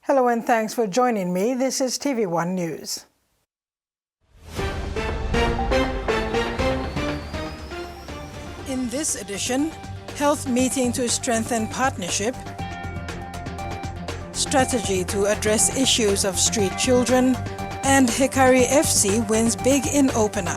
Hello and thanks for joining me. This is TV1 News. In this edition, health meeting to strengthen partnership, strategy to address issues of street children, and Hekari FC wins big in opener.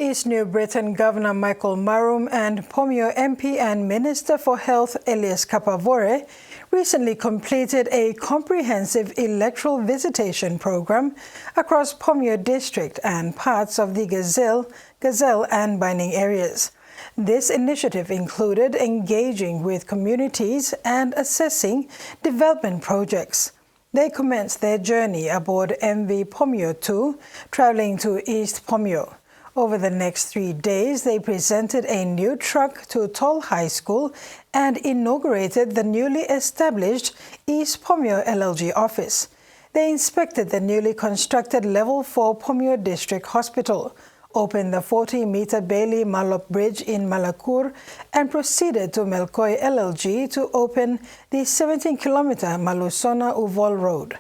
East New Britain Governor Michael Marum and Pomeo MP and Minister for Health Elias Kapavore recently completed a comprehensive electoral visitation program across Pomeo District and parts of the Gazelle and Binding areas. This initiative included engaging with communities and assessing development projects. They commenced their journey aboard MV Pomeo 2, traveling to East Pomeo. Over the next 3 days, they presented a new truck to Toll High School and inaugurated the newly established East Pomeo LLG office. They inspected the newly constructed Level 4 Pomeo District Hospital, opened the 40-meter Bailey Malop Bridge in Malakur, and proceeded to Melkoi LLG to open the 17-kilometer Malusona Uvol Road.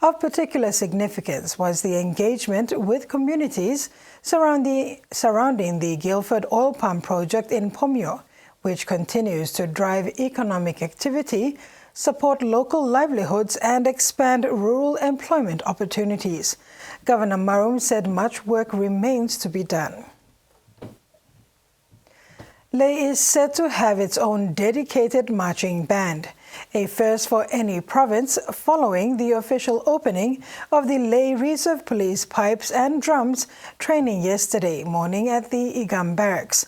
Of particular significance was the engagement with communities surrounding the Guildford Oil Palm project in Pomeo, which continues to drive economic activity, support local livelihoods, and expand rural employment opportunities. Governor Marum said much work remains to be done. Lae is set to have its own dedicated marching band, a first for any province following the official opening of the Lae Reserve Police Pipes and Drums training yesterday morning at the Igam Barracks.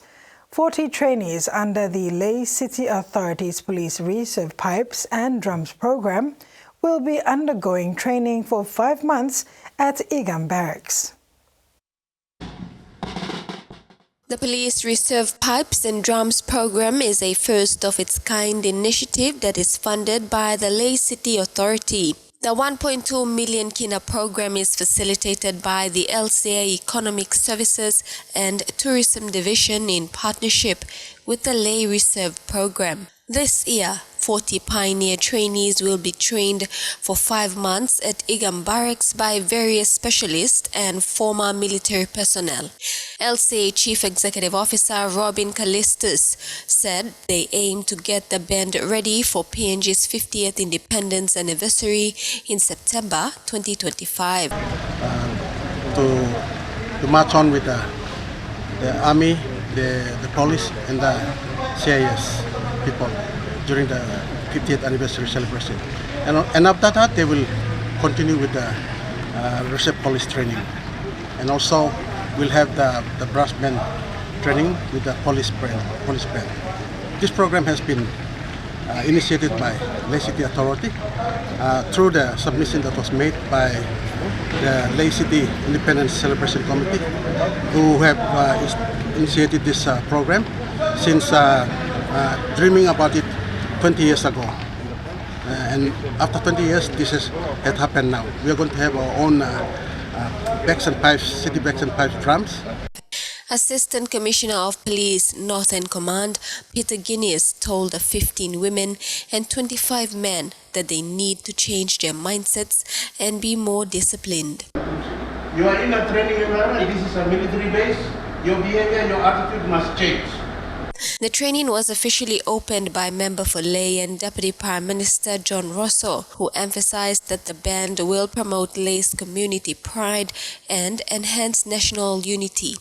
40 trainees under the Lae City Authority's Police Reserve Pipes and Drums program will be undergoing training for 5 months at Igam Barracks. The Police Reserve Pipes and Drums program is a first-of-its-kind initiative that is funded by the Lae City Authority. The 1.2 million kina program is facilitated by the LCA Economic Services and Tourism Division in partnership with the Lae Reserve program. This year, 40 pioneer trainees will be trained for 5 months at Igam Barracks by various specialists and former military personnel. LCA Chief Executive Officer Robin Callistus said they aim to get the band ready for PNG's 50th independence anniversary in September 2025. To march on with the army, the police, and the CIS people during the 50th anniversary celebration. And after that, they will continue with the reserve police training. And also, we'll have the brass band training with the police band. This program has been initiated by Lae City Authority through the submission that was made by the Lae City Independence Celebration Committee, who have initiated this program since dreaming about it 20 years ago. And after 20 years, this had happened now. We are going to have our own bags and pipes, city bags and pipes drums. Assistant Commissioner of Police Northern Command Peter Guinness told the 15 women and 25 men that they need to change their mindsets and be more disciplined. You are in a training environment. This is a military base. Your behavior, your attitude must change. The training was officially opened by Member for Lae and Deputy Prime Minister John Rosso, who emphasized that the band will promote Lae's community pride and enhance national unity.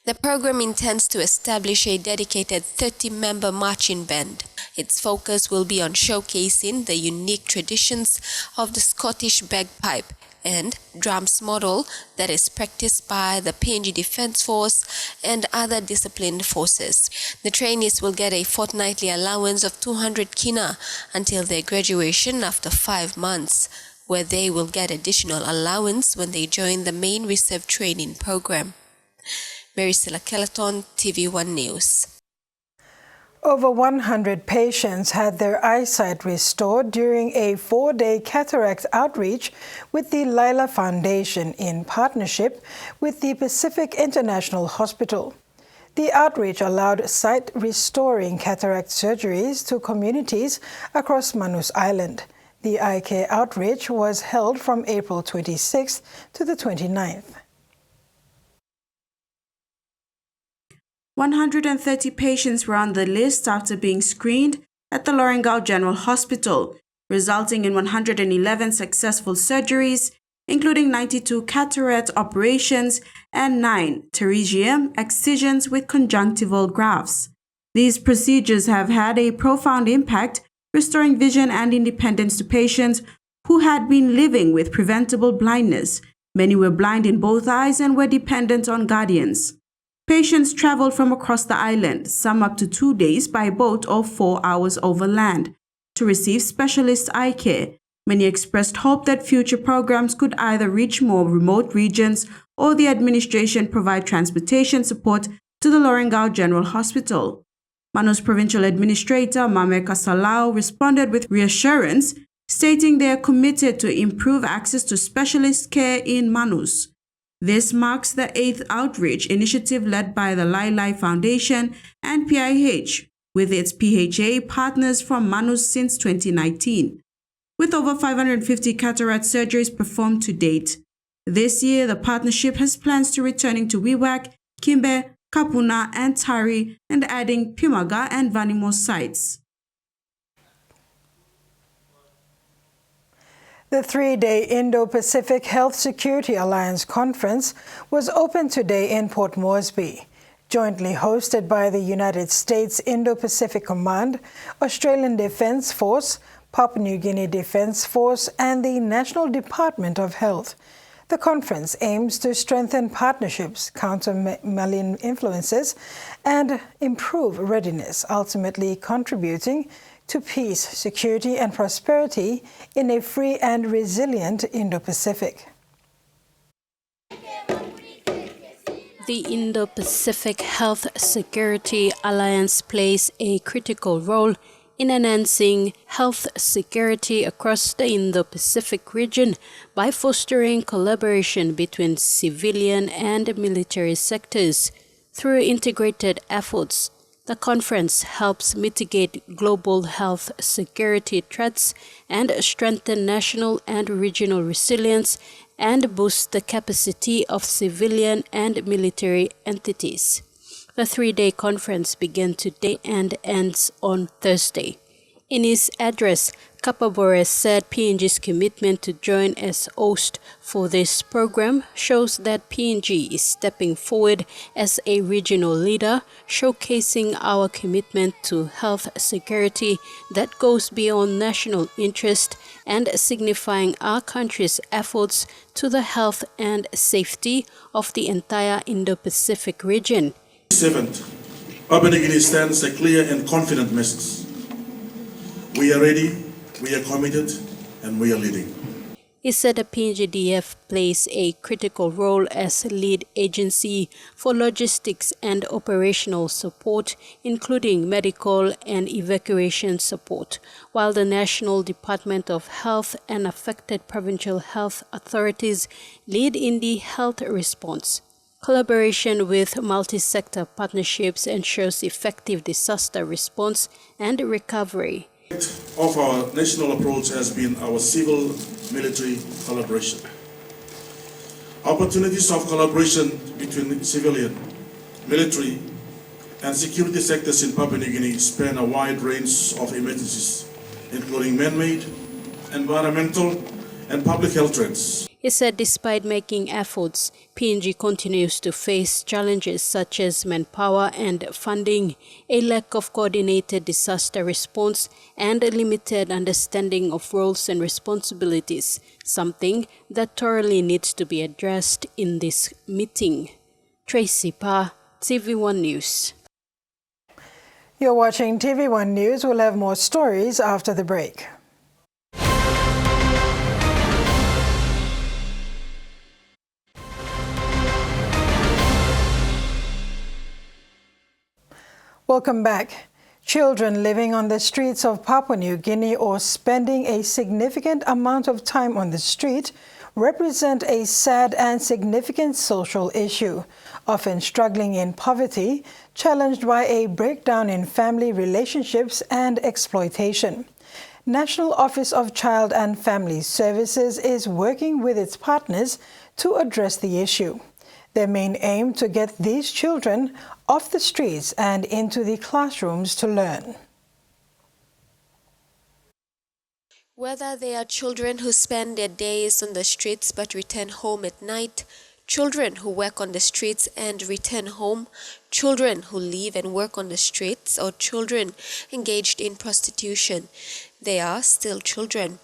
The program intends to establish a dedicated 30-member marching band. Its focus will be on showcasing the unique traditions of the Scottish bagpipe and drums model that is practiced by the PNG Defence Force and other disciplined forces. The trainees will get a fortnightly allowance of 200 kina until their graduation after 5 months, where they will get additional allowance when they join the main reserve training program. Maricela Kelleton, TV1 News. Over 100 patients had their eyesight restored during a 4-day cataract outreach with the Lila Foundation in partnership with the Pacific International Hospital. The outreach allowed sight-restoring cataract surgeries to communities across Manus Island. The eye care outreach was held from April 26th to the 29th. 130 patients were on the list after being screened at the Lorengau General Hospital, resulting in 111 successful surgeries, including 92 cataract operations and 9 pterygium excisions with conjunctival grafts. These procedures have had a profound impact, restoring vision and independence to patients who had been living with preventable blindness. Many were blind in both eyes and were dependent on guardians. Patients traveled from across the island, some up to 2 days by boat or 4 hours over land, to receive specialist eye care. Many expressed hope that future programs could either reach more remote regions or the administration provide transportation support to the Lorengau General Hospital. Manus Provincial Administrator Mame Kasalau responded with reassurance, stating they are committed to improve access to specialist care in Manus. This marks the 8th outreach initiative led by the Lai Lai Foundation and PIH, with its PHA partners from Manus since 2019. With over 550 cataract surgeries performed to date. This year, the partnership has plans to returning to Wewak, Kimbe, Kapuna, and Tari, and adding Pimaga and Vanimo sites. The 3-day Indo-Pacific Health Security Alliance Conference was opened today in Port Moresby. Jointly hosted by the United States Indo-Pacific Command, Australian Defence Force, Papua New Guinea Defence Force, and the National Department of Health. The conference aims to strengthen partnerships, counter malign influences, and improve readiness, ultimately contributing to peace, security, and prosperity in a free and resilient Indo-Pacific. The Indo-Pacific Health Security Alliance plays a critical role in enhancing health security across the Indo-Pacific region by fostering collaboration between civilian and military sectors. Through integrated efforts, the conference helps mitigate global health security threats and strengthen national and regional resilience and boost the capacity of civilian and military entities. The 3-day conference began today and ends on Thursday. In his address, Kapabore said PNG's commitment to join as host for this program shows that PNG is stepping forward as a regional leader, showcasing our commitment to health security that goes beyond national interest and signifying our country's efforts to the health and safety of the entire Indo-Pacific region. 7th, Papua New Guinea stands a clear and confident message. We are ready, we are committed, and we are leading. He said the PNGDF plays a critical role as lead agency for logistics and operational support, including medical and evacuation support, while the National Department of Health and affected provincial health authorities lead in the health response. Collaboration with multi-sector partnerships ensures effective disaster response and recovery. Of our national approach has been our civil-military collaboration. Opportunities of collaboration between civilian, military, and security sectors in Papua New Guinea span a wide range of emergencies, including man-made, environmental, and public health threats. He said despite making efforts, PNG continues to face challenges such as manpower and funding, a lack of coordinated disaster response, and a limited understanding of roles and responsibilities, something that thoroughly needs to be addressed in this meeting. Tracy Pa, TV1 News. You're watching TV1 News. We'll have more stories after the break. Welcome back. Children living on the streets of Papua New Guinea or spending a significant amount of time on the street represent a sad and significant social issue, often struggling in poverty, challenged by a breakdown in family relationships and exploitation. National Office of Child and Family Services is working with its partners to address the issue. Their main aim to get these children off the streets and into the classrooms to learn. Whether they are children who spend their days on the streets but return home at night, children who work on the streets and return home, children who live and work on the streets, or children engaged in prostitution, they are still children.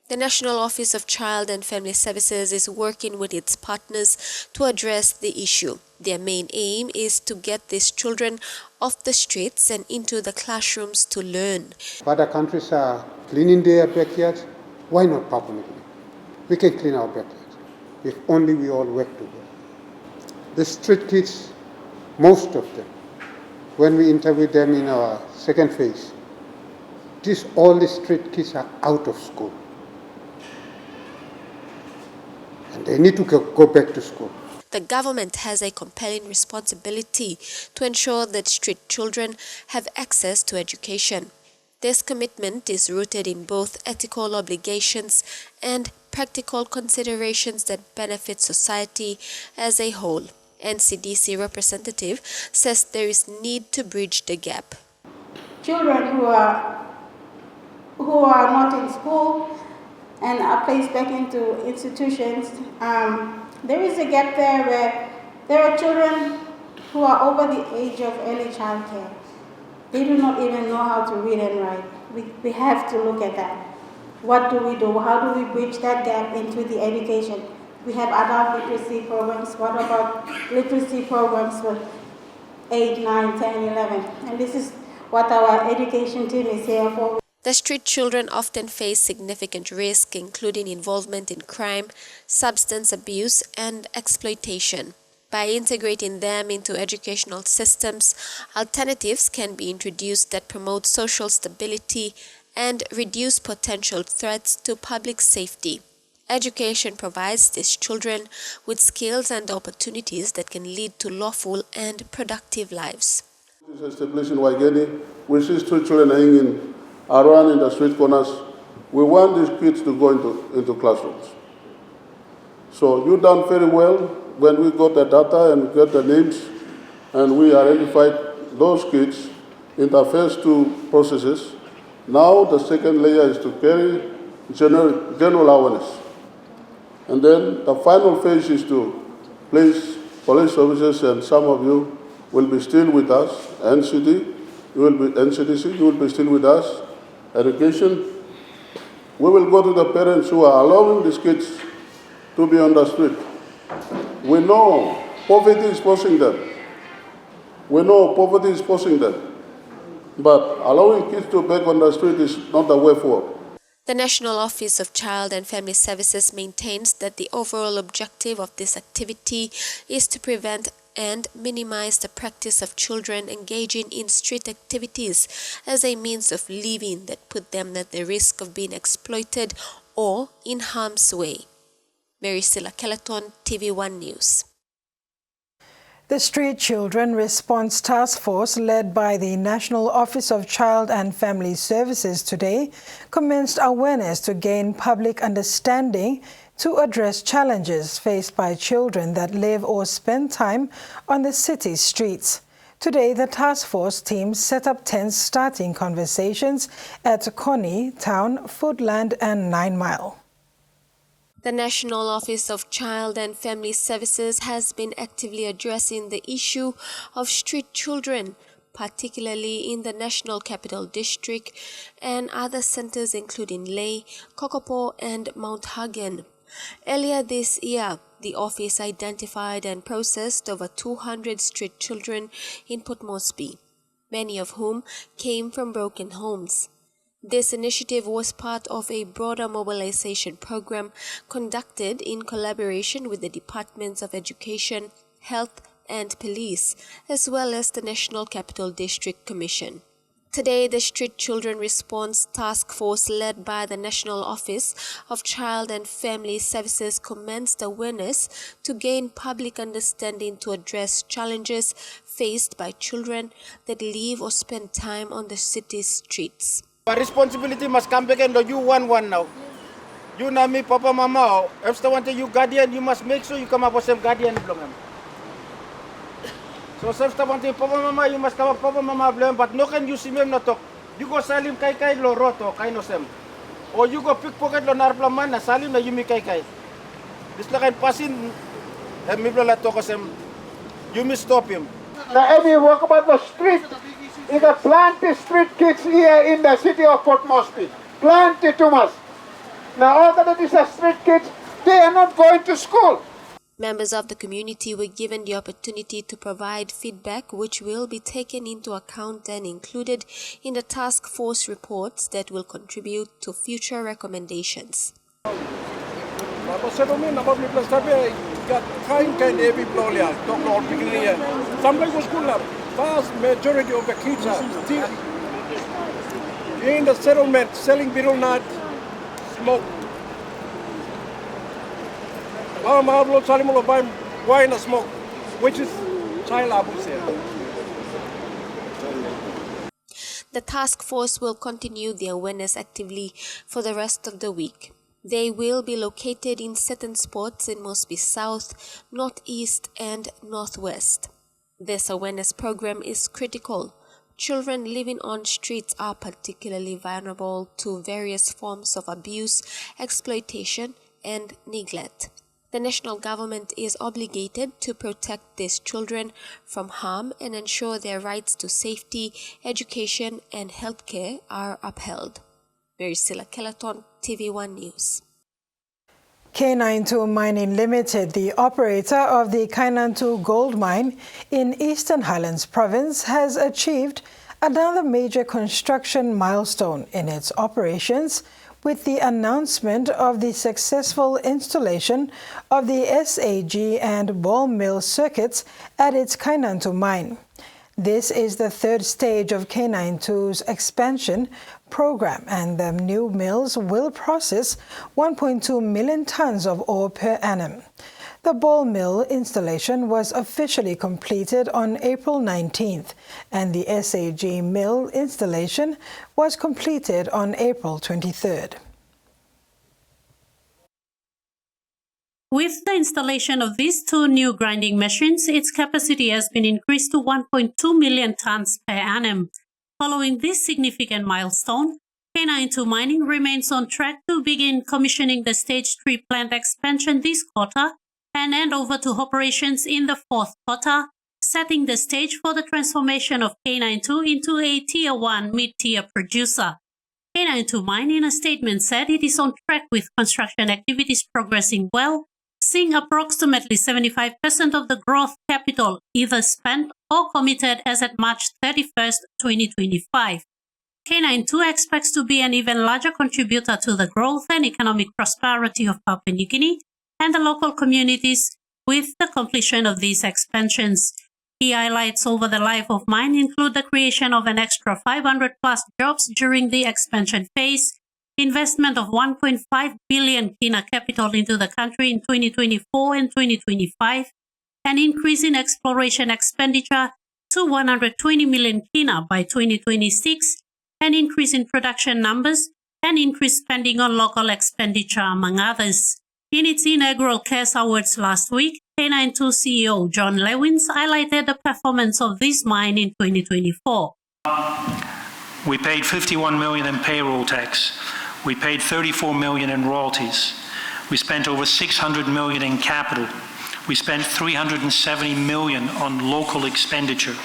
The National Office of Child and Family Services is working with its partners to address the issue. Their main aim is to get these children off the streets and into the classrooms to learn. Other countries are cleaning their backyards. Why not Papua New Guinea? We can clean our backyards if only we all work together. The street kids, most of them, when we interviewed them in our second phase, all the street kids are out of school. And they need to go back to school. The government has a compelling responsibility to ensure that street children have access to education. This commitment is rooted in both ethical obligations and practical considerations that benefit society as a whole. NCDC representative says there is need to bridge the gap. Children who are not in school and are placed back into institutions, there is a gap there where there are children who are over the age of early child care. They do not even know how to read and write. We have to look at that. What do we do? How do we bridge that gap into the education? We have adult literacy programs. What about literacy programs for 8, 9, 10, 11? And this is what our education team is here for. The street children often face significant risk, including involvement in crime, substance abuse, and exploitation. By integrating them into educational systems, alternatives can be introduced that promote social stability and reduce potential threats to public safety. Education provides these children with skills and opportunities that can lead to lawful and productive lives. Established in Waigeni, we see street children hanging around in the street corners. We want these kids to go into classrooms. So you done very well when we got the data and got the names, and we identified those kids in the first two processes. Now the second layer is to carry general awareness. And then the final phase is to place police officers, and some of you will be still with us. NCDC, you will be still with us. Education, we will go to the parents who are allowing these kids to be on the street. We know poverty is forcing them. But allowing kids to beg on the street is not the way forward. The National Office of Child and Family Services maintains that the overall objective of this activity is to prevent and minimize the practice of children engaging in street activities as a means of living that put them at the risk of being exploited or in harm's way. Mary Silla Kelleton, TV1 News. The Street Children Response Task Force, led by the National Office of Child and Family Services today, commenced awareness to gain public understanding to address challenges faced by children that live or spend time on the city's streets. Today, the task force team set up tents starting conversations at Koni, Town, Foodland and 9 Mile. The National Office of Child and Family Services has been actively addressing the issue of street children, particularly in the National Capital District and other centers including Lae, Kokopo and Mount Hagen. Earlier this year, the office identified and processed over 200 street children in Port Moresby, many of whom came from broken homes. This initiative was part of a broader mobilization program conducted in collaboration with the Departments of Education, Health and Police, as well as the National Capital District Commission. Today, the Street Children Response Task Force, led by the National Office of Child and Family Services, commenced awareness to gain public understanding to address challenges faced by children that live or spend time on the city's streets. Our responsibility must come back and you one now. You know me, Papa, Mama. If you want you guardian, you must make sure you come up with some guardian blame. So if you want Papa, Mama, you must come up Papa, Mama blame. But no can you see me not talk. You go salim kai lo roto kai no sem. Or you go pickpocket lo narplaman na salim na yumi kai. This like passing. Me bla talk sem. You must stop him. Now, if you walk about the street, you got plenty street kids here in the city of Port Moresby. Plenty too much. Now, all that is the street kids, they are not going to school. Members of the community were given the opportunity to provide feedback, which will be taken into account and included in the task force reports that will contribute to future recommendations. Vast majority of the kids are still in the settlement selling betel nut, smoke. Wine and smoke, which is child abuse. The task force will continue the awareness actively for the rest of the week. They will be located in certain spots in Moresby South, Northeast and Northwest. This awareness program is critical. Children living on streets are particularly vulnerable to various forms of abuse, exploitation, and neglect. The national government is obligated to protect these children from harm and ensure their rights to safety, education, and healthcare are upheld. Marisila Kelaton, TV1 News. K92 Mining Limited, the operator of the Kainantu gold mine in Eastern Highlands Province, has achieved another major construction milestone in its operations with the announcement of the successful installation of the SAG and ball mill circuits at its Kainantu mine. This is the third stage of K92's expansion program, and the new mills will process 1.2 million tons of ore per annum. The ball mill installation was officially completed on April 19th, and the SAG mill installation was completed on April 23rd. With the installation of these two new grinding machines, its capacity has been increased to 1.2 million tons per annum. Following this significant milestone, K92 Mining remains on track to begin commissioning the Stage 3 plant expansion this quarter and hand over to operations in the fourth quarter, setting the stage for the transformation of K92 into a Tier 1 mid-tier producer. K92 Mine in a statement said it is on track with construction activities progressing well, seeing approximately 75% of the growth capital either spent or committed as at March 31st, 2025. K92 expects to be an even larger contributor to the growth and economic prosperity of Papua New Guinea and the local communities with the completion of these expansions. Key highlights over the life of mine include the creation of an extra 500 plus jobs during the expansion phase, investment of 1.5 billion kina capital into the country in 2024 and 2025, an increase in exploration expenditure to 120 million kina by 2026, an increase in production numbers, and increased spending on local expenditure, among others. In its inaugural CARES Awards last week, K92 CEO John Lewins highlighted the performance of this mine in 2024. We paid 51 million in payroll tax. We paid 34 million in royalties. We spent over 600 million in capital. We spent 370 million on local expenditure.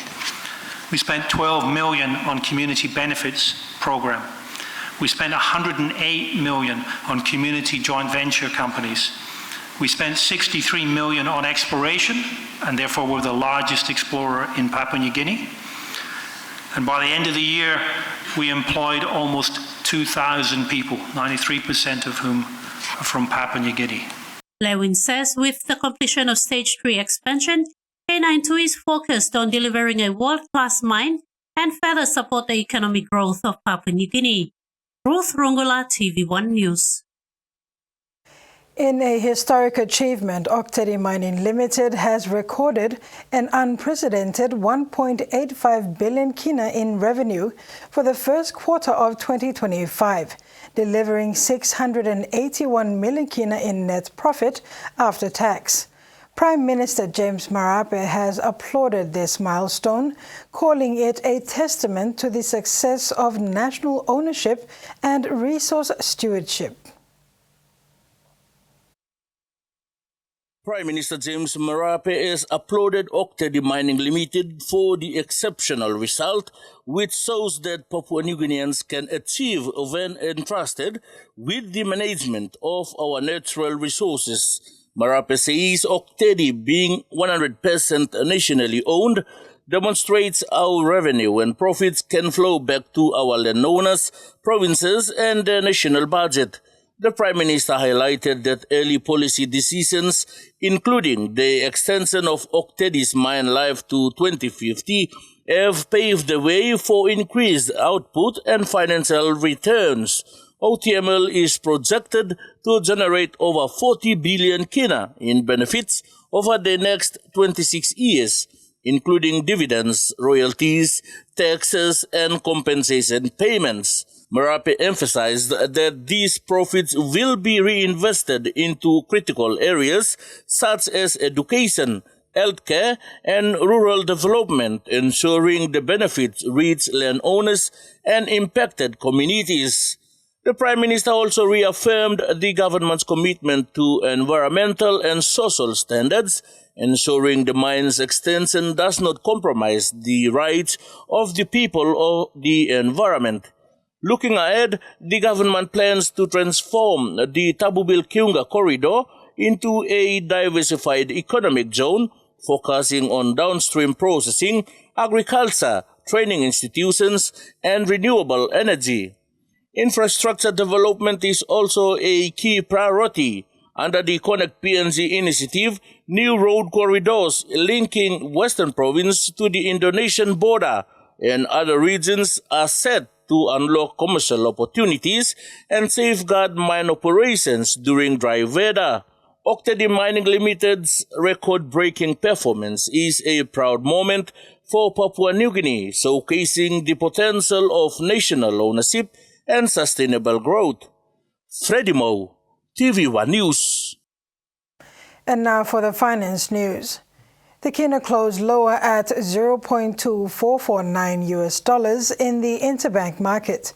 We spent 12 million on community benefits program. We spent 108 million on community joint venture companies. We spent 63 million on exploration, and therefore we're the largest explorer in Papua New Guinea. And by the end of the year, we employed almost 2,000 people, 93% of whom are from Papua New Guinea. Lewin says with the completion of Stage 3 expansion, K92 is focused on delivering a world-class mine and further support the economic growth of Papua New Guinea. Ruth Rongola, TVWAN News. In a historic achievement, Tedi Mining Limited has recorded an unprecedented 1.85 billion kina in revenue for the first quarter of 2025, delivering 681 million kina in net profit after tax. Prime Minister James Marape has applauded this milestone, calling it a testament to the success of national ownership and resource stewardship. Prime Minister James Marape has applauded Tedi Mining Limited for the exceptional result, which shows that Papua New Guineans can achieve when entrusted with the management of our natural resources. Marape says Tedi, being 100% nationally owned, demonstrates our revenue and profits can flow back to our landowners, provinces, and the national budget. The Prime Minister highlighted that early policy decisions, including the extension of Tedi's mine life to 2050, have paved the way for increased output and financial returns. OTML is projected to generate over 40 billion kina in benefits over the next 26 years, including dividends, royalties, taxes, and compensation payments. Marape emphasized that these profits will be reinvested into critical areas such as education, healthcare, and rural development, ensuring the benefits reach landowners and impacted communities. The Prime Minister also reaffirmed the government's commitment to environmental and social standards, ensuring the mine's extension does not compromise the rights of the people or the environment. Looking ahead, the government plans to transform the Tabubil-Kiunga corridor into a diversified economic zone, focusing on downstream processing, agriculture, training institutions, and renewable energy. Infrastructure development is also a key priority. Under the Connect PNG initiative, new road corridors linking Western Province to the Indonesian border and other regions are set to unlock commercial opportunities and safeguard mine operations during dry weather. Tedi Mining Limited's record-breaking performance is a proud moment for Papua New Guinea, showcasing the potential of national ownership and sustainable growth. Freddie Moe, TVWAN News. And now for the finance news. The kina closed lower at $0.2449 in the interbank market.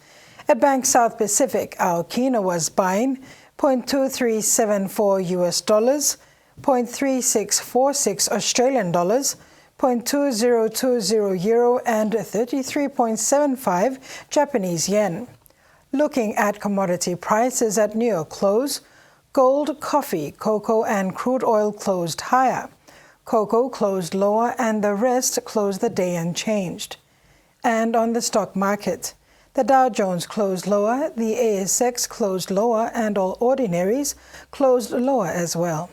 At Bank South Pacific, our kina was buying $0.2374, $0.3646 Australian dollars, $0.2020 euro, and 33.75 Japanese yen. Looking at commodity prices at New York close, gold, coffee, cocoa, and crude oil closed higher. Cocoa closed lower and the rest closed the day unchanged. And on the stock market, the Dow Jones closed lower, the ASX closed lower, and all ordinaries closed lower as well.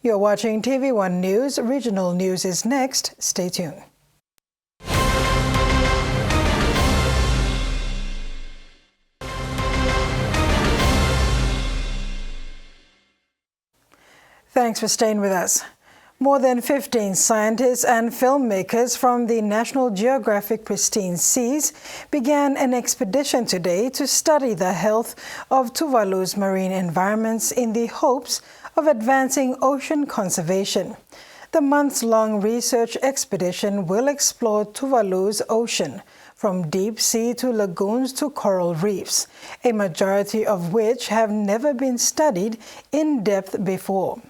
You're watching TV1 News. Regional news is next. Stay tuned. Thanks for staying with us. More than 15 scientists and filmmakers from the National Geographic Pristine Seas began an expedition today to study the health of Tuvalu's marine environments in the hopes of advancing ocean conservation. The months-long research expedition will explore Tuvalu's ocean, from deep sea to lagoons to coral reefs, a majority of which have never been studied in depth before.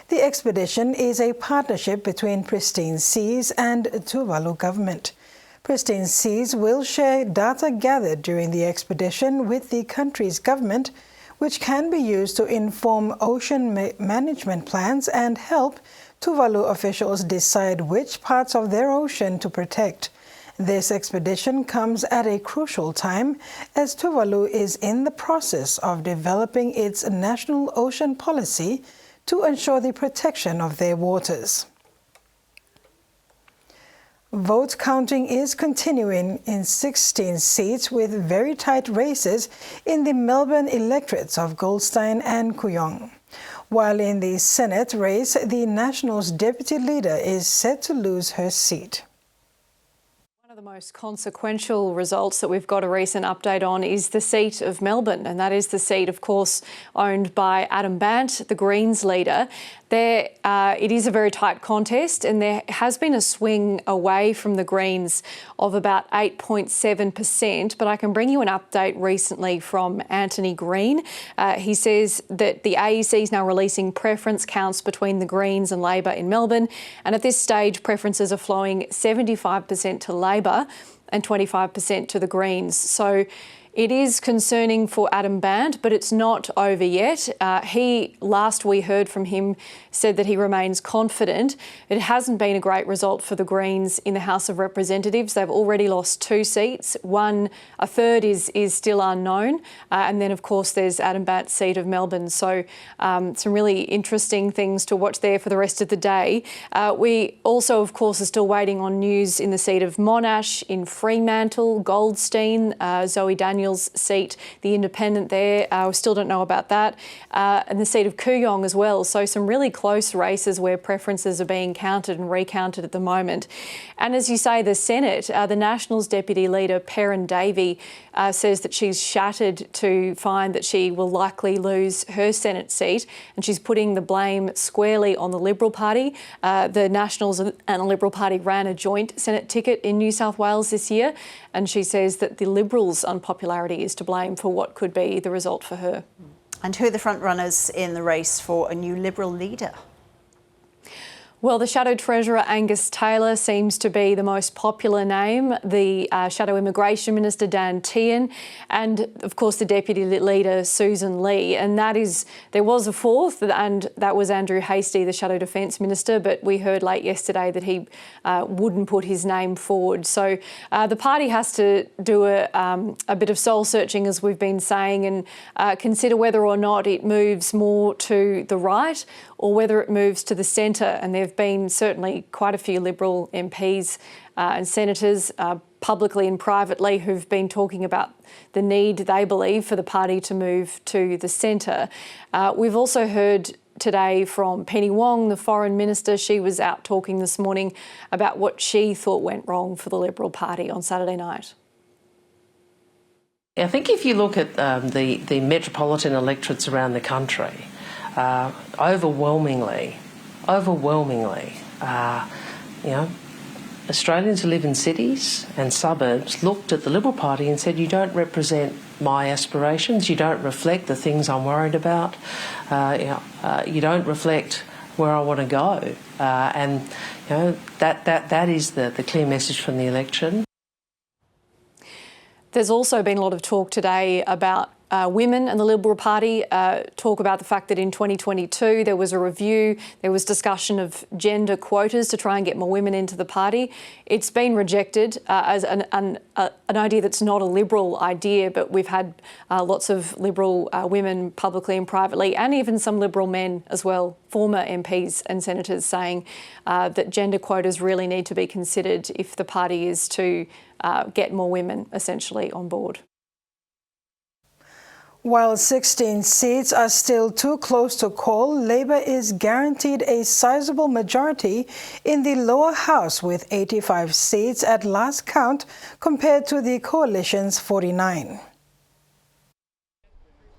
The expedition is a partnership between Pristine Seas and Tuvalu government. Pristine Seas will share data gathered during the expedition with the country's government, which can be used to inform ocean management plans and help Tuvalu officials decide which parts of their ocean to protect. This expedition comes at a crucial time as Tuvalu is in the process of developing its national ocean policy to ensure the protection of their waters. Vote counting is continuing in 16 seats with very tight races in the Melbourne electorates of Goldstein and Kooyong. While in the Senate race, the Nationals' deputy leader is set to lose her seat. One of the most consequential results that we've got a recent update on is the seat of Melbourne, and that is the seat, of course, owned by Adam Bandt, the Greens leader. It is a very tight contest, and there has been a swing away from the Greens of about 8.7%, but I can bring you an update recently from Anthony Green. He says that the AEC is now releasing preference counts between the Greens and Labor in Melbourne, and at this stage preferences are flowing 75% to Labor and 25% to the Greens. So it is concerning for Adam Bandt, but it's not over yet. Last we heard from him, said that he remains confident. It hasn't been a great result for the Greens in the House of Representatives. They've already lost 2 seats. A third is still unknown. And then, of course, there's Adam Bandt's seat of Melbourne. So some really interesting things to watch there for the rest of the day. We also, of course, are still waiting on news in the seat of Monash, in Fremantle, Goldstein, Zoe Daniels' seat, the independent there. We still don't know about that. And the seat of Kooyong as well. So some really close races where preferences are being counted and recounted at the moment. And as you say, the Senate, the Nationals' deputy leader, Perrin Davey, says that she's shattered to find that she will likely lose her Senate seat, and she's putting the blame squarely on the Liberal Party. The Nationals and the Liberal Party ran a joint Senate ticket in New South Wales this year, and she says that the Liberals' unpopularity is to blame for what could be the result for her. And who are the front runners in the race for a new Liberal leader? Well, the Shadow Treasurer Angus Taylor seems to be the most popular name, the Shadow Immigration Minister Dan Tehan, and of course the Deputy Leader Susan Lee. And there was a fourth, and that was Andrew Hastie, the Shadow Defence Minister, but we heard late yesterday that he wouldn't put his name forward. So the party has to do a bit of soul searching, as we've been saying, and consider whether or not it moves more to the right or whether it moves to the centre. And there have been certainly quite a few Liberal MPs and senators, publicly and privately, who've been talking about the need, they believe, for the party to move to the centre. We've also heard today from Penny Wong, the Foreign Minister. She was out talking this morning about what she thought went wrong for the Liberal Party on Saturday night. I think if you look at the metropolitan electorates around the country, overwhelmingly, Australians who live in cities and suburbs looked at the Liberal Party and said, you don't represent my aspirations, you don't reflect the things I'm worried about, you don't reflect where I want to go. And that is the clear message from the election. There's also been a lot of talk today about women and the Liberal Party, talk about the fact that in 2022 there was a review, there was discussion of gender quotas to try and get more women into the party. It's been rejected as an idea that's not a Liberal idea, but we've had lots of Liberal women publicly and privately, and even some Liberal men as well, former MPs and senators, saying that gender quotas really need to be considered if the party is to get more women essentially on board. While 16 seats are still too close to call, Labor is guaranteed a sizable majority in the lower house with 85 seats at last count compared to the coalition's 49.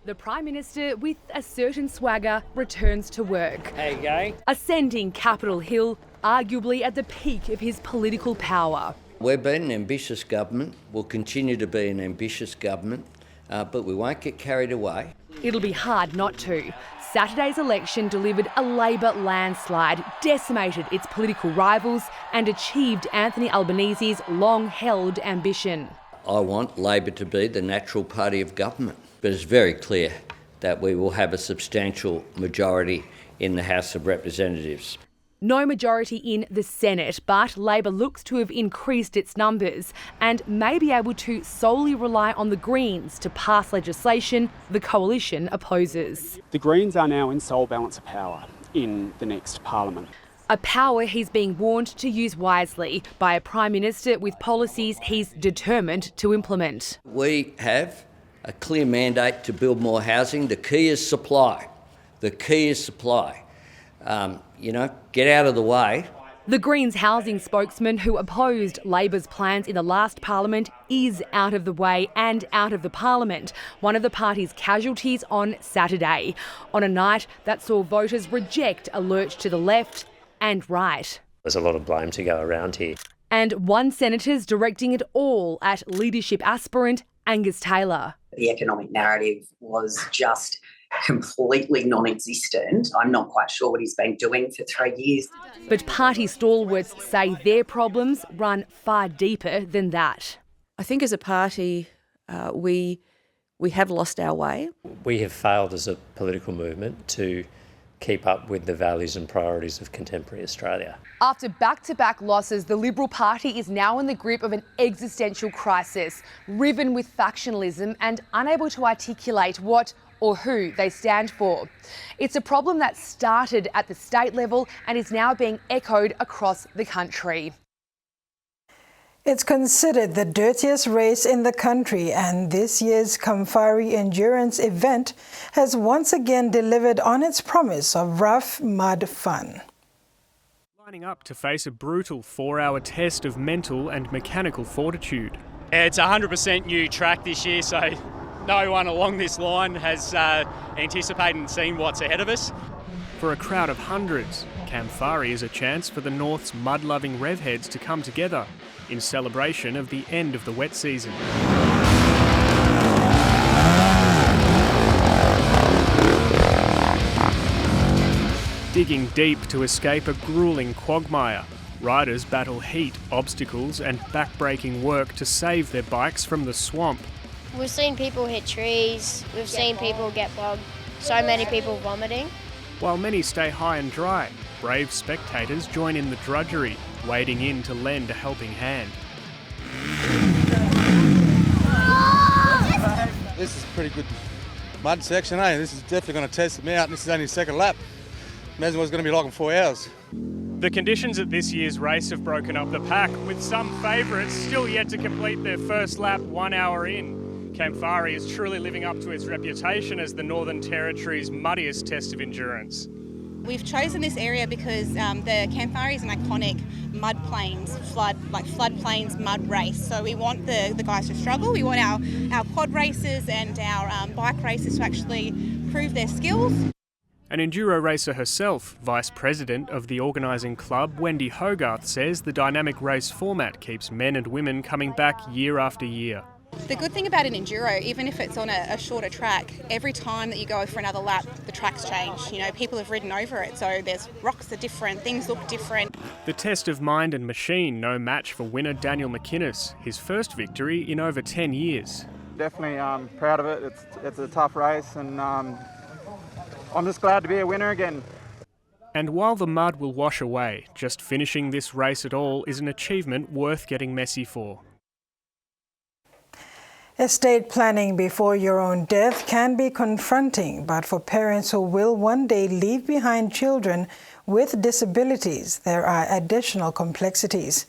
The Prime Minister, with a certain swagger, returns to work. Hey, gang. Ascending Capitol Hill, arguably at the peak of his political power. We've been an ambitious government, we'll continue to be an ambitious government, but we won't get carried away. It'll be hard not to. Saturday's election delivered a Labor landslide, decimated its political rivals and achieved Anthony Albanese's long-held ambition. I want Labor to be the natural party of government, but it's very clear that we will have a substantial majority in the House of Representatives. No majority in the Senate, but Labor looks to have increased its numbers and may be able to solely rely on the Greens to pass legislation the coalition opposes. The Greens are now in sole balance of power in the next parliament. a power he's being warned to use wisely by a Prime Minister with policies he's determined to implement. We have a clear mandate to build more housing. The key is supply. The key is supply. Get out of the way. The Greens housing spokesman who opposed Labor's plans in the last parliament is out of the way and out of the parliament, one of the party's casualties on Saturday, on a night that saw voters reject a lurch to the left and right. There's a lot of blame to go around here. And one senator's directing it all at leadership aspirant Angus Taylor. The economic narrative was just completely non-existent. I'm not quite sure what he's been doing for 3 years. But party stalwarts say their problems run far deeper than that. I think as a party, we have lost our way. We have failed as a political movement to keep up with the values and priorities of contemporary Australia. After back-to-back losses, the Liberal Party is now in the grip of an existential crisis, riven with factionalism and unable to articulate what or who they stand for. It's a problem that started at the state level and is now being echoed across the country. It's considered the dirtiest race in the country, and this year's Kamfari endurance event has once again delivered on its promise of rough mud fun. Lining up to face a brutal 4-hour test of mental and mechanical fortitude. It's a 100% new track this year, so no one along this line has anticipated and seen what's ahead of us. For a crowd of hundreds, Kamfari is a chance for the North's mud-loving revheads to come together in celebration of the end of the wet season. Digging deep to escape a grueling quagmire, riders battle heat, obstacles and back-breaking work to save their bikes from the swamp. We've seen people hit trees, we've seen people get bogged, so many people vomiting. While many stay high and dry, brave spectators join in the drudgery, wading in to lend a helping hand. This is a pretty good mud section, eh? This is definitely going to test me out. This is only the second lap. Imagine what it's going to be like in 4 hours. The conditions at this year's race have broken up the pack, with some favourites still yet to complete their first lap 1 hour in. Kamfari is truly living up to its reputation as the Northern Territory's muddiest test of endurance. We've chosen this area because the Kamfari is an iconic floodplains mud race. So we want the guys to struggle. We want our quad racers and our bike racers to actually prove their skills. An enduro racer herself, Vice President of the organising club, Wendy Hogarth, says the dynamic race format keeps men and women coming back year after year. The good thing about an enduro, even if it's on a shorter track, every time that you go for another lap, the tracks change. You know, people have ridden over it, so there's rocks are different, things look different. The test of mind and machine, no match for winner Daniel McInnes, his first victory in over 10 years. Definitely proud of it. It's a tough race, and I'm just glad to be a winner again. And while the mud will wash away, just finishing this race at all is an achievement worth getting messy for. Estate planning before your own death can be confronting, but for parents who will one day leave behind children with disabilities, there are additional complexities.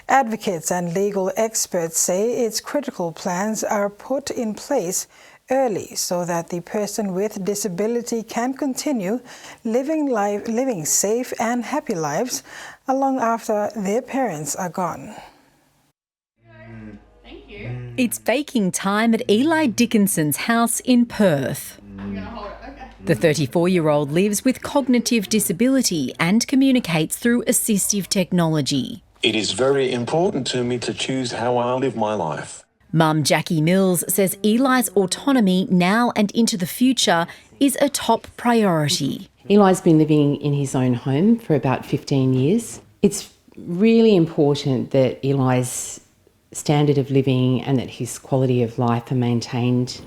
Advocates and legal experts say it's critical plans are put in place early so that the person with disability can continue living safe and happy lives long after their parents are gone. It's baking time at Eli Dickinson's house in Perth. The 34-year-old lives with cognitive disability and communicates through assistive technology. It is very important to me to choose how I live my life. Mum Jackie Mills says Eli's autonomy now and into the future is a top priority. Eli's been living in his own home for about 15 years. It's really important that Eli's standard of living and that his quality of life are maintained.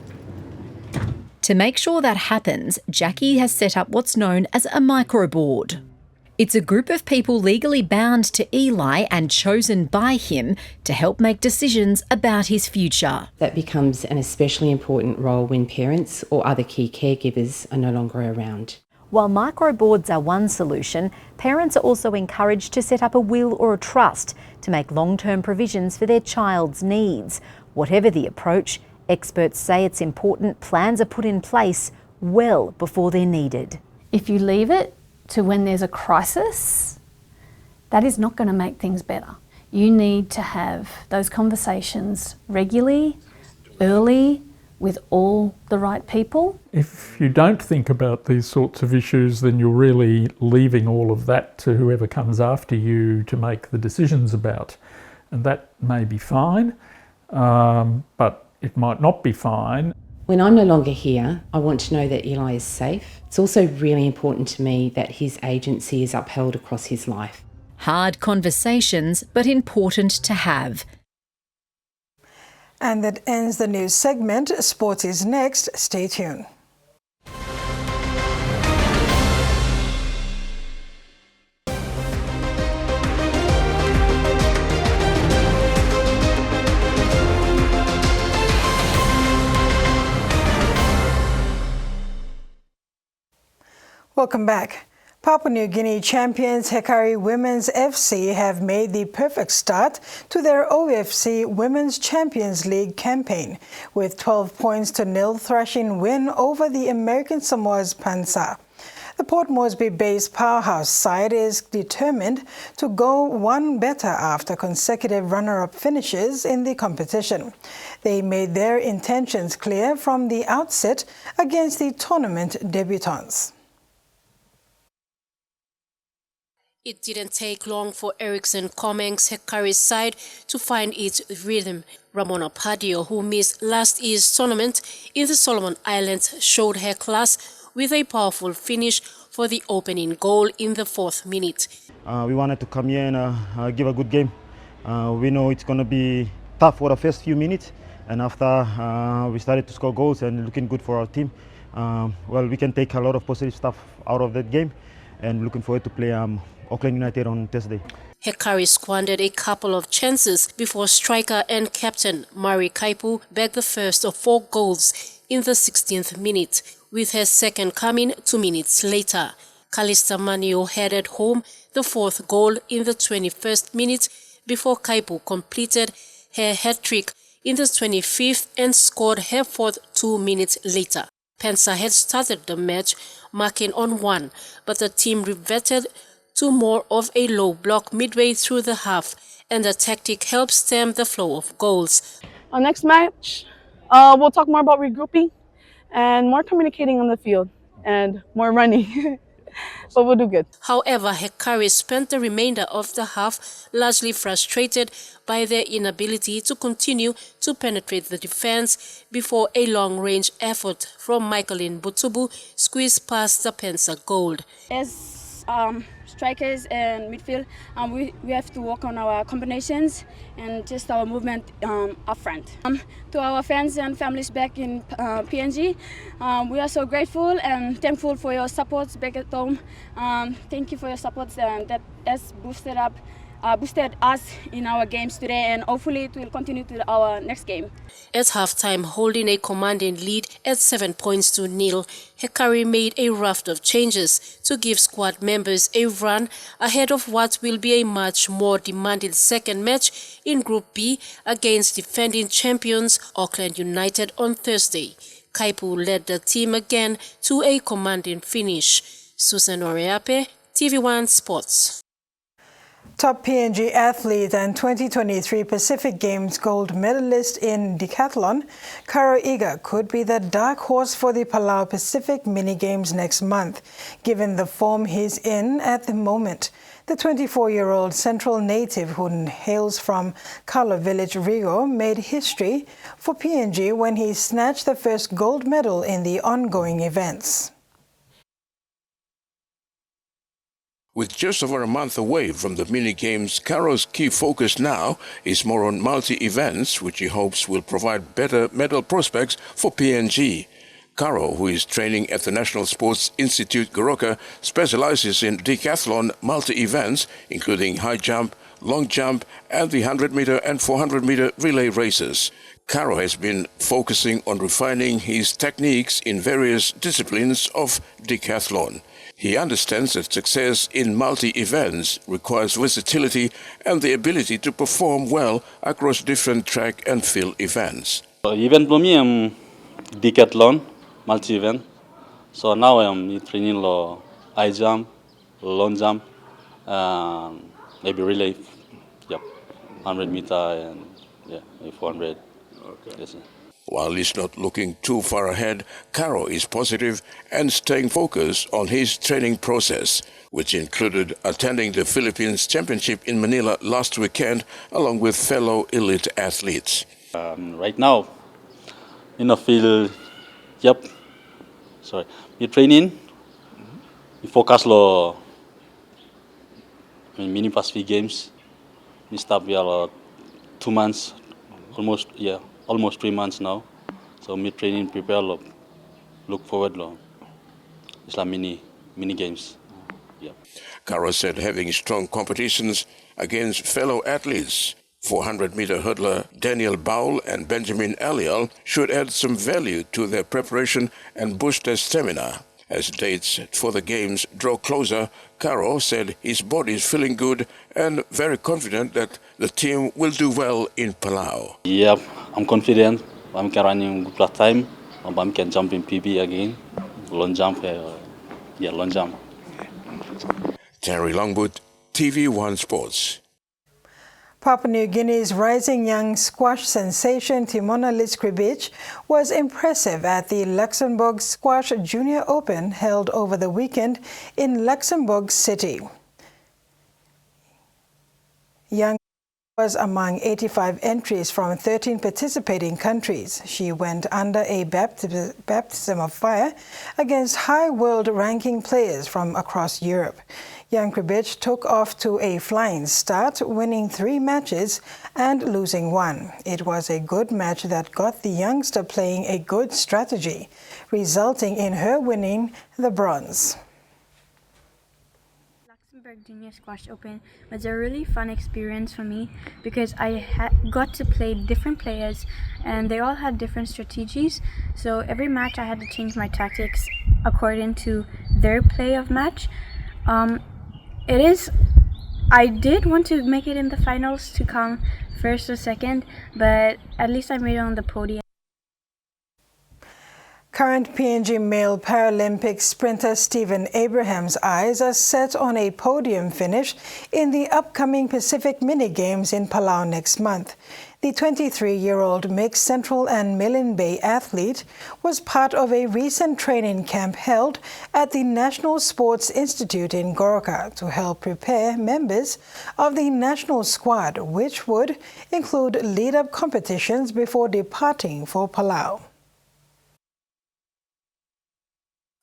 To make sure that happens, Jackie has set up what's known as a microboard. It's a group of people legally bound to Eli and chosen by him to help make decisions about his future. That becomes an especially important role when parents or other key caregivers are no longer around. While microboards are one solution, parents are also encouraged to set up a will or a trust to make long-term provisions for their child's needs. Whatever the approach, experts say it's important plans are put in place well before they're needed. If you leave it to when there's a crisis, that is not going to make things better. You need to have those conversations regularly, early, with all the right people. If you don't think about these sorts of issues, then you're really leaving all of that to whoever comes after you to make the decisions about. And that may be fine, but it might not be fine. When I'm no longer here, I want to know that Eli is safe. It's also really important to me that his agency is upheld across his life. Hard conversations, but important to have. And that ends the news segment. Sports is next. Stay tuned. Welcome back. Papua New Guinea champions Hekari Women's FC have made the perfect start to their OFC Women's Champions League campaign with 12-0 thrashing win over the American Samoa's Pansa. The Port Moresby-based powerhouse side is determined to go one better after consecutive runner-up finishes in the competition. They made their intentions clear from the outset against the tournament debutants. It didn't take long for Erickson Comeng's Hekari's side to find its rhythm. Ramona Padio, who missed last year's tournament in the Solomon Islands, showed her class with a powerful finish for the opening goal in the 4th minute. We wanted to come here and give a good game. We know it's going to be tough for the first few minutes, and after we started to score goals and looking good for our team. Well, we can take a lot of positive stuff out of that game, and looking forward to play Auckland United on Thursday. Hekari squandered a couple of chances before striker and captain Mari Kaipu bagged the first of 4 goals in the 16th minute, with her second coming 2 minutes later. Kalista Manio headed home the 4th goal in the 21st minute before Kaipu completed her hat-trick in the 25th and scored her 4th 2 minutes later. Pansa had started the match marking on 1, but the team reverted to more of a low block midway through the half, and the tactic helped stem the flow of goals. Our next match, we'll talk more about regrouping and more communicating on the field and more running. But we'll do good. However, Hekari spent the remainder of the half largely frustrated by their inability to continue to penetrate the defense before a long-range effort from Michaeline Butubu squeezed past the Pansa goal. As strikers and midfield, we have to work on our combinations and just our movement up front. To our fans and families back in PNG, we are so grateful and thankful for your supports back at home. Thank you for your supports that has boosted us in our games today, and hopefully it will continue to our next game. At halftime, holding a commanding lead at 7-0, Hekari made a raft of changes to give squad members a run ahead of what will be a much more demanding second match in Group B against defending champions Auckland United on Thursday. Kaipu led the team again to a commanding finish. Susan Oreape, TV1 Sports. Top PNG athlete and 2023 Pacific Games gold medalist in decathlon, Karo Iga could be the dark horse for the Palau Pacific Mini Games next month, given the form he's in at the moment. The 24-year-old Central native who hails from Kalo Village, Rigo, made history for PNG when he snatched the first gold medal in the ongoing events. With just over a month away from the mini-games, Karo's key focus now is more on multi-events, which he hopes will provide better medal prospects for PNG. Karo, who is training at the National Sports Institute Goroka, specializes in decathlon multi-events, including high jump, long jump, and the 100-meter and 400-meter relay races. Karo has been focusing on refining his techniques in various disciplines of decathlon. He understands that success in multi-events requires versatility and the ability to perform well across different track and field events. Event for me, decathlon, multi-event. So now I'm training high jump, long jump, maybe relay, 100 meter and 400. Okay. Yes, sir. While he's not looking too far ahead, Caro is positive and staying focused on his training process, which included attending the Philippines Championship in Manila last weekend along with fellow elite athletes. Right now, in the field, we training, we focus on mini Pacific Games. We start 2 months, almost 3 months now. So me training, prepare, look forward to it's like mini games. Yeah. Caro said having strong competitions against fellow athletes, 400-meter hurdler Daniel Baul and Benjamin Aliel, should add some value to their preparation and boost their stamina. As dates for the games draw closer, Caro said his body is feeling good and very confident that the team will do well in Palau. Yeah, I'm confident. I'm running good last time. I can jump in PB again. Long jump. Long jump. Terry Longwood, TV1 Sports. Papua New Guinea's rising young squash sensation Timona Liskribic was impressive at the Luxembourg Squash Junior Open held over the weekend in Luxembourg City. Young was among 85 entries from 13 participating countries. She went under a baptism of fire against high world ranking players from across Europe. Young Kribic took off to a flying start, winning 3 matches and losing 1. It was a good match that got the youngster playing a good strategy, resulting in her winning the bronze. Luxembourg Junior Squash Open was a really fun experience for me because I got to play different players and they all had different strategies. So every match I had to change my tactics according to their play of match. I did want to make it in the finals to come first or second, but at least I made it on the podium. Current PNG male Paralympic sprinter Stephen Abraham's eyes are set on a podium finish in the upcoming Pacific Mini Games in Palau next month. The 23-year-old mixed Central and Milne Bay athlete was part of a recent training camp held at the National Sports Institute in Goroka to help prepare members of the national squad, which would include lead-up competitions before departing for Palau.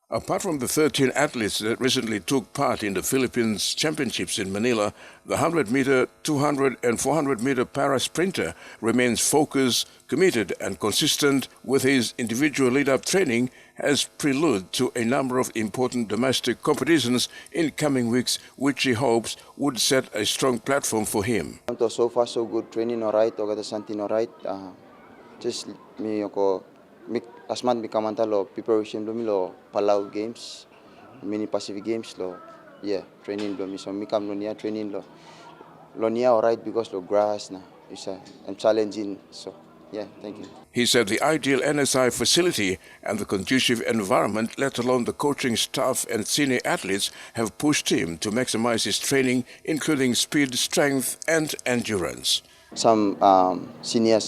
Apart from the 13 athletes that recently took part in the Philippines Championships in Manila, the 100-meter, 200 and 400-meter para-sprinter remains focused, committed and consistent with his individual lead-up training as prelude to a number of important domestic competitions in coming weeks, which he hopes would set a strong platform for him. So far so good, training alright, something alright. Just me last month Kamanta lo preparation lo Palau Games, Mini Pacific Games lo training lo so mikam lo niya training lo niya alright because lo grass na I'm challenging, so thank you. He said the ideal NSI facility and the conducive environment, let alone the coaching staff and senior athletes, have pushed him to maximize his training, including speed, strength and endurance. Some senior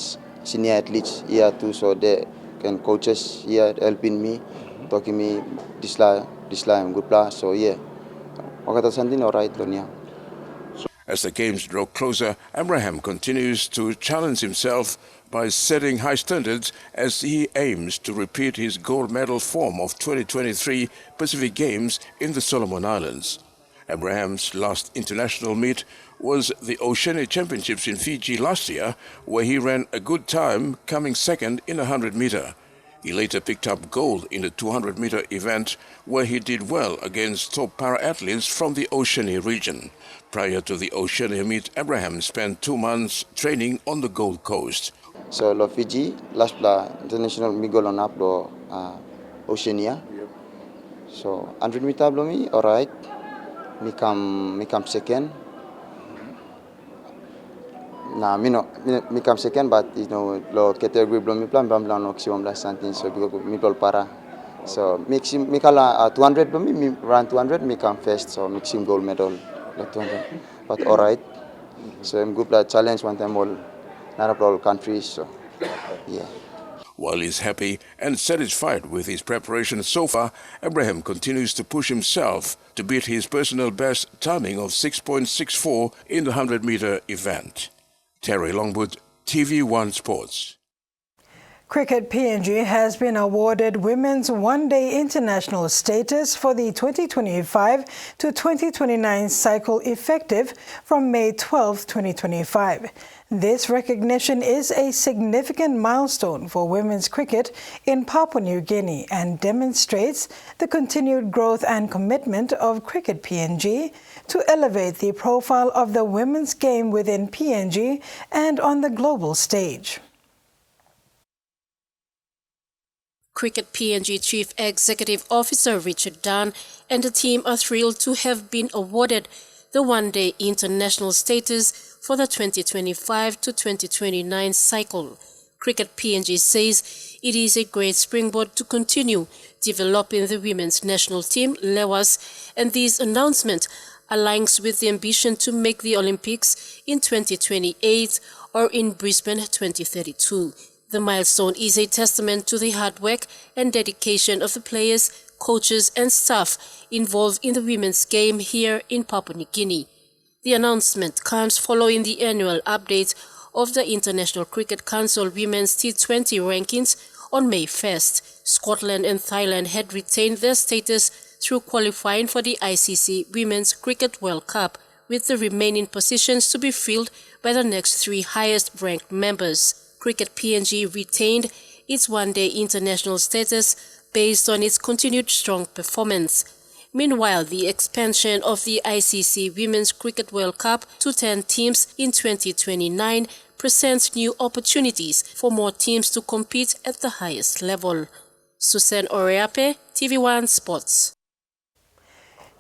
athletes here too, so they and coaches here helping me, talking me this line good plan. So something alright Lonia. As the games draw closer, Abraham continues to challenge himself by setting high standards as he aims to repeat his gold medal form of 2023 Pacific Games in the Solomon Islands. Abraham's last international meet was the Oceania Championships in Fiji last year, where he ran a good time, coming second in 100-meter. He later picked up gold in the 200-meter event, where he did well against top para-athletes from the Oceania region. Prior to the Oceania meet, Abraham spent 2 months training on the Gold Coast. So lo Fiji, last international migol on up lo Oceania. So 100 meter blow me, alright. Me come second. Nah, me come second, but you know, lo category blow me plan, bam no maximum last something. So because me blow para. So me kala 200 blow me run 200, me come first. So maximum gold medal like 200. But alright. So I'm good at challenge one time all, not all countries. So yeah. While he's happy and satisfied with his preparation so far, Abraham continues to push himself to beat his personal best timing of 6.64 in the 100-meter event. Terry Longwood, TV1 Sports. Cricket PNG has been awarded Women's One-Day International status for the 2025 to 2029 cycle effective from May 12, 2025. This recognition is a significant milestone for women's cricket in Papua New Guinea and demonstrates the continued growth and commitment of Cricket PNG to elevate the profile of the women's game within PNG and on the global stage. Cricket PNG Chief Executive Officer Richard Dunn and the team are thrilled to have been awarded the one-day international status for the 2025 to 2029 cycle. Cricket PNG says it is a great springboard to continue developing the women's national team, Lewas, and this announcement aligns with the ambition to make the Olympics in 2028 or in Brisbane 2032. The milestone is a testament to the hard work and dedication of the players, coaches and staff involved in the women's game here in Papua New Guinea. The announcement comes following the annual update of the International Cricket Council Women's T20 rankings on May 1st. Scotland and Thailand had retained their status through qualifying for the ICC Women's Cricket World Cup, with the remaining positions to be filled by the next three highest-ranked members. Cricket PNG retained its one-day international status based on its continued strong performance. Meanwhile, the expansion of the ICC Women's Cricket World Cup to 10 teams in 2029 presents new opportunities for more teams to compete at the highest level. Susan Oreape, TV1 Sports.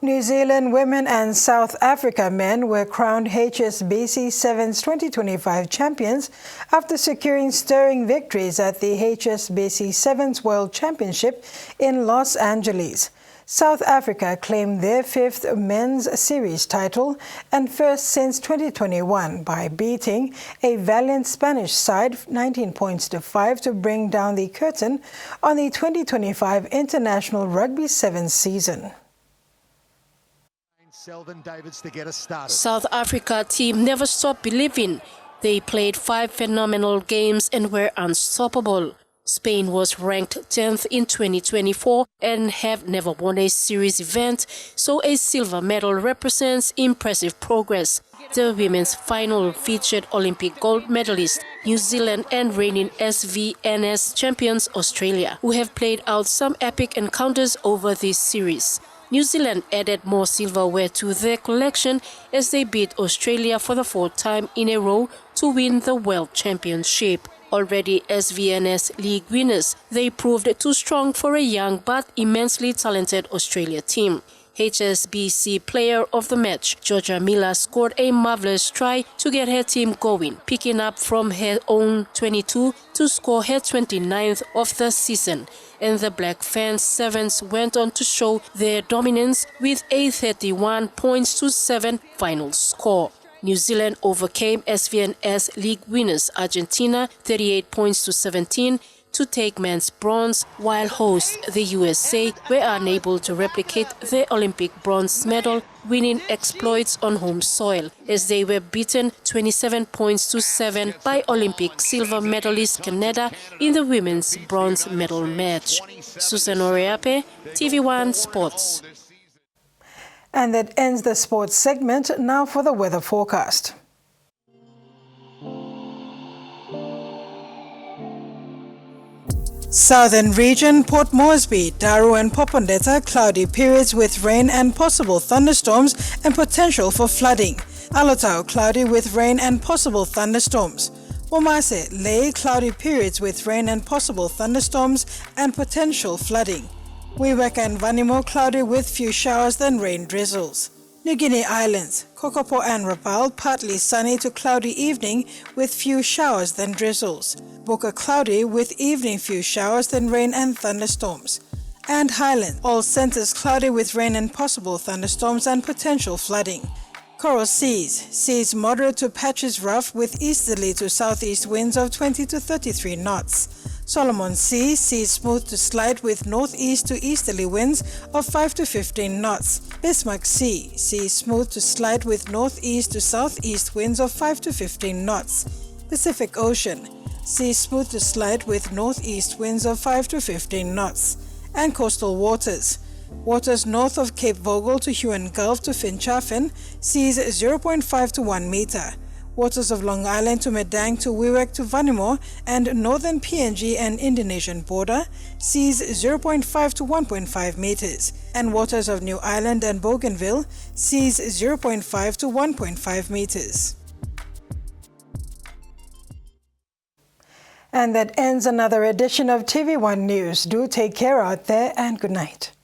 New Zealand women and South Africa men were crowned HSBC Sevens 2025 champions after securing stirring victories at the HSBC Sevens World Championship in Los Angeles. South Africa claimed their fifth men's series title and first since 2021 by beating a valiant Spanish side 19 points to 5 to bring down the curtain on the 2025 International Rugby Sevens season. To get us started. South Africa team never stopped believing. They played 5 phenomenal games and were unstoppable. Spain was ranked 10th in 2024 and have never won a series event, so a silver medal represents impressive progress. The women's final featured Olympic gold medalist New Zealand and reigning SVNS champions Australia, who have played out some epic encounters over this series. New Zealand added more silverware to their collection as they beat Australia for the 4th time in a row to win the World Championship. Already SVNS League winners, they proved too strong for a young but immensely talented Australia team. HSBC Player of the Match, Georgia Miller, scored a marvelous try to get her team going, picking up from her own 22 to score her 29th of the season. And the Black Ferns Sevens went on to show their dominance with a 31 points to 7 final score. New Zealand overcame SVNS League winners Argentina 38 points to 17 to take men's bronze, while hosts the USA were unable to replicate their Olympic bronze medal winning exploits on home soil as they were beaten 27 points to 7 by Olympic silver medalist Canada in the women's bronze medal match. Susan Oreape, TV1 Sports. And that ends the sports segment. Now for the weather forecast. Southern region, Port Moresby, Daru and Popondetta, cloudy periods with rain and possible thunderstorms and potential for flooding. Alotau, cloudy with rain and possible thunderstorms. Womase, Lae, cloudy periods with rain and possible thunderstorms and potential flooding. Wewak and Vanimo cloudy with few showers then rain drizzles. New Guinea Islands, Kokopo and Rabaul partly sunny to cloudy evening with few showers then drizzles. Boka cloudy with evening few showers then rain and thunderstorms. And Highland, all centers cloudy with rain and possible thunderstorms and potential flooding. Coral seas moderate to patches rough with easterly to southeast winds of 20 to 33 knots. Solomon seas smooth to slight with northeast to easterly winds of 5 to 15 knots. Bismarck seas smooth to slight with northeast to southeast winds of 5 to 15 knots. Pacific Ocean, seas smooth to slight with northeast winds of 5 to 15 knots. And coastal waters north of Cape Vogel to Huon Gulf to Finchafen, seas 0.5 to 1 meter. Waters of Long Island to Medang to Wewak to Vanimo and northern PNG and Indonesian border, seas 0.5 to 1.5 meters. And waters of New Ireland and Bougainville, seas 0.5 to 1.5 meters. And that ends another edition of TV1 News. Do take care out there and good night.